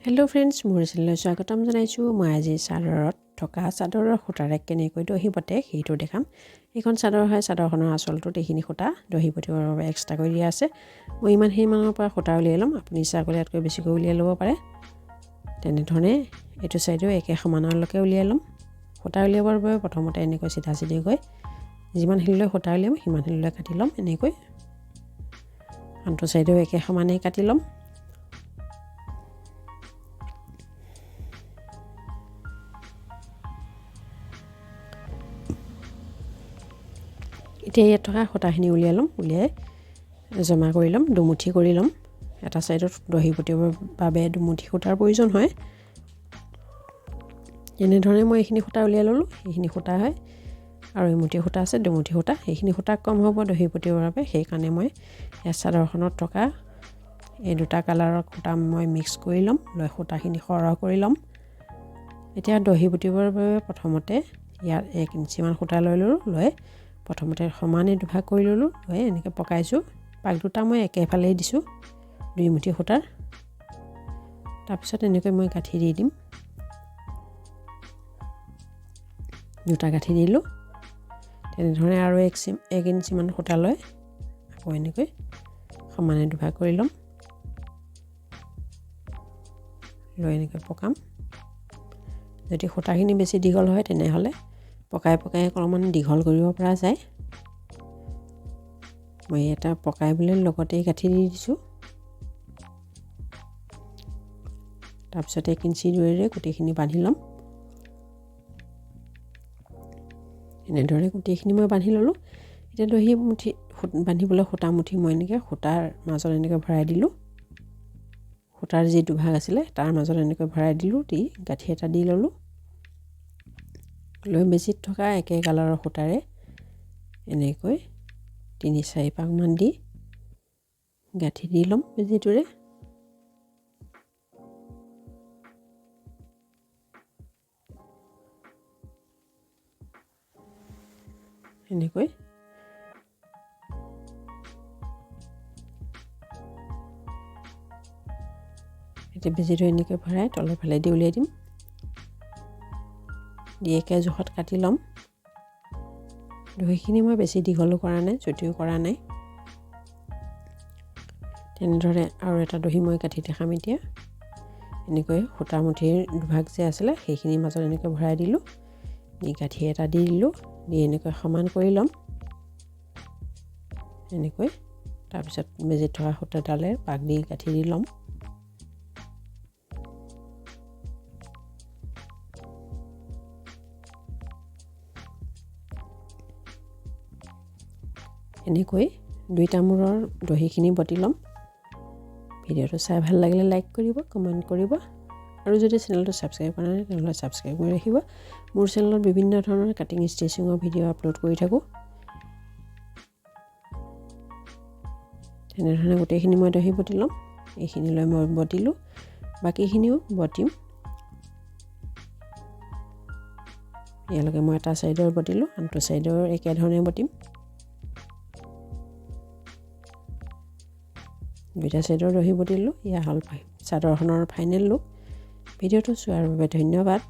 Hello' friends, মোৰ চেনেললৈ স্বাগতম জনাইছোঁ। মই আজি চাদৰত থকা চাদৰৰ সূতাৰে কেনেকৈ দহি বটে সেইটো দেখাম। এইখন চাদৰ হয়, চাদৰখনৰ আঁচলটোত এইখিনি সূতা দহি বটিবৰ বাবে এক্সট্ৰা কৰি দিয়া আছে। মই ইমানখিনিমানৰ পৰা সূতা উলিয়াই ল'ম, আপুনি ইচ্ছা কৰিলে ইয়াতকৈ বেছিকৈ উলিয়াই ল'ব পাৰে। তেনেধৰণে এইটো ছাইডেও একে সমানলৈকে উলিয়াই ল'ম। সূতা উলিয়াবৰ বাবে প্ৰথমতে এনেকৈ চিধা চিধিকৈ যিমানখিনিলৈ সূতা উলিয়াম সিমানখিনিলৈ কাটি ল'ম। এনেকৈ আনটো ছাইডেও একে সমানেই কাটি ল'ম। এতিয়া ইয়াত থকা সূতাখিনি উলিয়াই ল'ম, উলিয়াই জমা কৰি ল'ম, দুমুঠি কৰি ল'ম। এটা ছাইডত দহি বটিবৰ বাবে দুমুঠি সূতাৰ প্ৰয়োজন হয়। এনেধৰণে মই এইখিনি সূতা উলিয়াই ল'লোঁ। এইখিনি সূতা হয় আৰু এমুঠি সূতা আছে, দুমুঠি সূতা। এইখিনি সূতা কম হ'ব দহি বটিবৰ বাবে, সেইকাৰণে মই এই চাদৰখনত থকা এই দুটা কালাৰৰ সূতা মই মিক্স কৰি ল'ম, লৈ সূতাখিনি সৰহ কৰি ল'ম। এতিয়া দহি বটিবৰ বাবে প্ৰথমতে ইয়াত 1 ইঞ্চিমান সূতা লৈ ল'লোঁ, লৈ প্ৰথমতে সমানে দুভাগ কৰি ল'লোঁ, লৈ এনেকৈ পকাইছোঁ। পাক দুটা মই একেফালেই দিছোঁ 2 মুঠি সূতাৰ। তাৰপিছত এনেকৈ মই গাঁঠি দি দিম, দুটা গাঁঠি দিলোঁ। তেনেধৰণে আৰু 1 ইঞ্চিমান সূতা লৈ আকৌ এনেকৈ সমানে দুভাগ কৰি ল'ম, লৈ এনেকৈ পকাম। যদি সূতাখিনি বেছি দীঘল হয় তেনেহ'লে পকাই পকাই অলপমান দীঘল কৰিব পৰা যায়। মই এটা পকাই পেলাই লগতেই গাঁঠি দি দিছোঁ। তাৰপিছত 1 ইঞ্চি দূৰেৰে গোটেইখিনি বান্ধি ল'ম। এনেদৰে গোটেইখিনি মই বান্ধি ল'লোঁ। এতিয়া দহি মুঠি বান্ধিবলৈ সূতা মুঠি মই এনেকৈ সূতাৰ মাজত এনেকৈ ভৰাই দিলোঁ। সূতাৰ যি দুভাগ আছিলে তাৰ মাজত এনেকৈ ভৰাই দিলোঁ, দি গাঁঠি এটা দি ল'লোঁ। লৈ বেজিত থকা একে কালাৰৰ সূতাৰে এনেকৈ 3-4 পাকমান দি গাঁঠি দি ল'ম বেজিটোৰে। এনেকৈ এতিয়া বেজিটো এনেকৈ ভৰাই তলৰ ফালে দি উলিয়াই দিম, দি একে জোখত কাটি ল'ম। দহিখিনি মই বেছি দীঘলো কৰা নাই, চুটিও কৰা নাই। তেনেদৰে আৰু এটা দহি মই কাটি দেখাম এতিয়া। এনেকৈ সূতা মুঠিৰ দুভাগ যে আছিলে সেইখিনিৰ মাজত এনেকৈ ভৰাই দিলোঁ, দি গাঁঠি এটা দি দিলোঁ, দি এনেকৈ সমান কৰি ল'ম এনেকৈ। তাৰপিছত বেজিত থকা সূতাডালে পাক দি গাঁঠি দি ল'ম। এনেকৈ 2টা মূৰৰ দহিখিনি বটি ল'ম। ভিডিঅ'টো চাই ভাল লাগিলে লাইক কৰিব, কমেণ্ট কৰিব, আৰু যদি চেনেলটো ছাবস্ক্ৰাইব কৰা নাই তেনেহ'লে ছাবস্ক্ৰাইব কৰি ৰাখিব। মোৰ চেনেলত বিভিন্ন ধৰণৰ কাটিং ষ্টিচিঙৰ ভিডিঅ' আপলোড কৰি থাকোঁ। তেনেধৰণে গোটেইখিনি মই দহি বটি ল'ম। এইখিনিলৈ মই বটিলোঁ, বাকীখিনিও বটিম। ইয়ালৈকে মই এটা ছাইডৰ বটিলোঁ, আনটো ছাইডৰ একেধৰণে বটিম। 2টা ছাইডৰ দহি বটিলোঁ। এয়া হ'ল চাদৰখনৰ ফাইনেল লুক। ভিডিঅ'টো চোৱাৰ বাবে ধন্যবাদ।